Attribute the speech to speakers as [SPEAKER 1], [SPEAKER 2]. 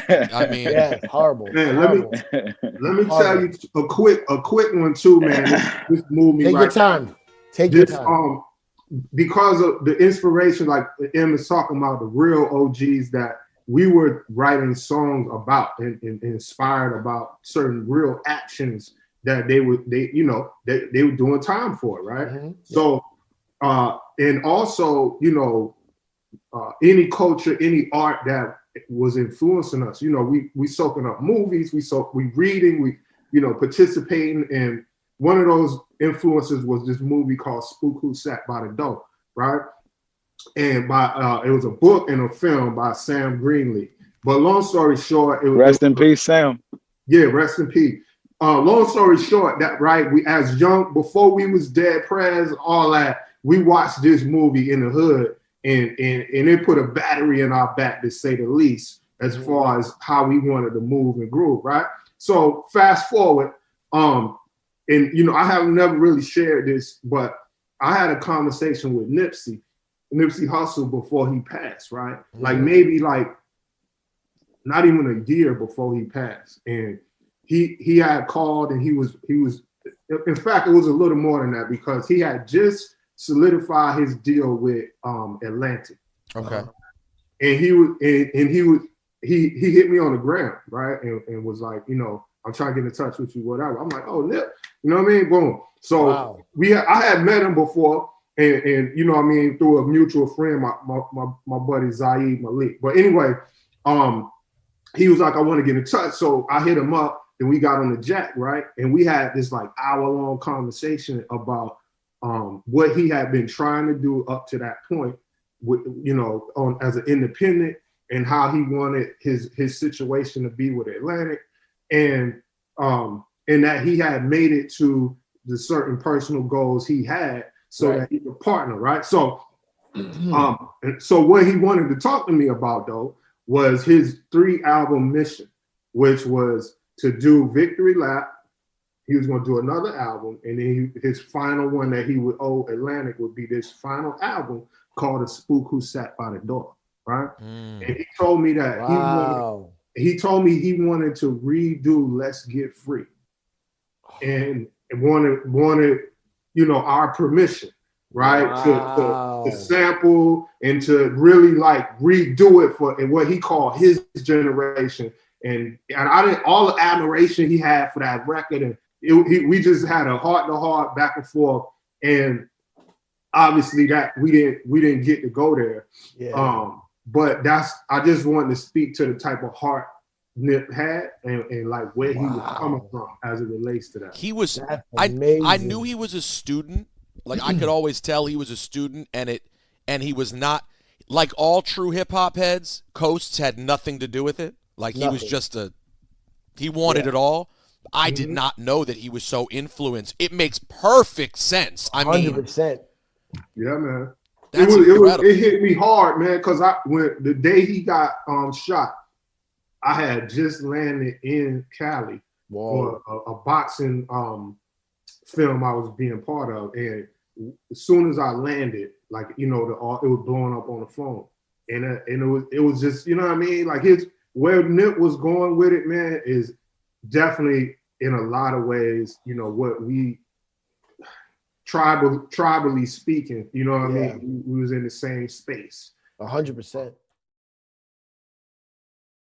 [SPEAKER 1] I mean,
[SPEAKER 2] Yeah, horrible.
[SPEAKER 3] Man,
[SPEAKER 2] Horrible.
[SPEAKER 3] let me tell
[SPEAKER 2] Horrible.
[SPEAKER 3] you a quick one too, man. This moved me
[SPEAKER 2] Take your
[SPEAKER 3] right.
[SPEAKER 2] time. Take your
[SPEAKER 3] This
[SPEAKER 2] time.
[SPEAKER 3] because of the inspiration, like Em is talking about, the real OGs that we were writing songs about and inspired about certain real actions that they were doing time for, right?
[SPEAKER 2] Mm-hmm.
[SPEAKER 3] So and also, any culture, any art that was influencing us, we soaking up movies, we reading, we participating, and one of those influences was this movie called Spook Who Sat by the Door, right? And by it was a book and a film by Sam Greenlee. But long story short,
[SPEAKER 4] Rest in peace, Sam.
[SPEAKER 3] Yeah, rest in peace. Long story short, that right, we as young, before we was Deadprez, all that, we watched this movie in the hood, and it put a battery in our back, to say the least, as far as how we wanted to move and groove, right? So fast forward, and I have never really shared this, but I had a conversation with Nipsey Hussle before he passed, right? Mm-hmm. Like maybe like not even a year before he passed, and he had called, and he was in fact, it was a little more than that, because he had just solidified his deal with Atlantic.
[SPEAKER 1] Okay.
[SPEAKER 3] And he hit me on the ground, right? And was like, I'm trying to get in touch with you, whatever. I'm like, oh, Nip, you know what I mean? Boom. So
[SPEAKER 2] wow.
[SPEAKER 3] I had met him before, and you know what I mean, through a mutual friend, my buddy Zaid Malik. But anyway, he was like, I want to get in touch. So I hit him up, and we got on the jack, right? And we had this like hour-long conversation about what he had been trying to do up to that point, with as an independent, and how he wanted his situation to be with Atlantic, and that he had made it to the certain personal goals he had, so that he could partner, right? So, so what he wanted to talk to me about, though, was his 3-album mission, which was to do Victory Lap. He was going to do another album, and then his final one that he would owe Atlantic would be this final album called A Spook Who Sat by the Door, right? And he told me that he wanted to redo Let's Get Free, and wanted our permission, right, to sample and to really like redo it for what he called his generation, and I didn't, all the admiration he had for that record, and we just had a heart-to-heart back and forth, and obviously that we didn't get to go there. Yeah. But I just wanted to speak to the type of heart Nip had, and like where he was coming from as it relates to that.
[SPEAKER 1] He was, I knew he was a student. Like I could always tell he was a student, and he was not, like all true hip hop heads, Coasts had nothing to do with it. Like he was just he wanted it all. I did not know that he was so influenced. It makes perfect sense. I mean,
[SPEAKER 2] 100%.
[SPEAKER 3] Yeah, man.
[SPEAKER 1] It
[SPEAKER 3] hit me hard, man, because when the day he got shot, I had just landed in Cali for a boxing film I was being part of, and as soon as I landed, like it was blowing up on the phone, and it was just, you know what I mean, like where Nip was going with it, man, is definitely in a lot of ways, what we tribally speaking, you know what I mean? We was in the same space.
[SPEAKER 2] 100%.